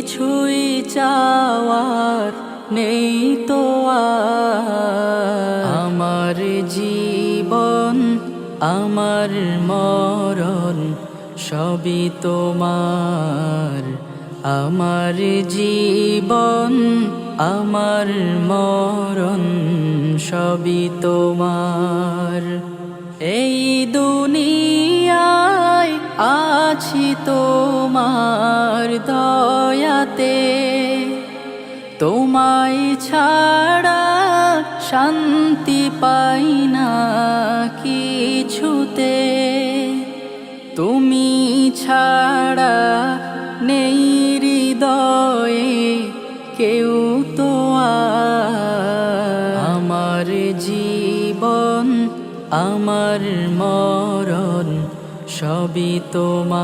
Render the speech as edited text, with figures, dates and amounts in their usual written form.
কিছুই চাওয়ার নেই তো আর। আমার জীবন আমার মরণ সবই তোমার। আমার জীবন আমার মরণ সবই তোমার। এই দুনিয়ায় আছি তোমার দয়াতে, তোমায় ছাড়া শান্তি পাই না কিছুতে। তুমি ছাড়া নেই হৃদয়ে কেউ তো আর। আমার জীবন আমার মরণ সবই তোমার।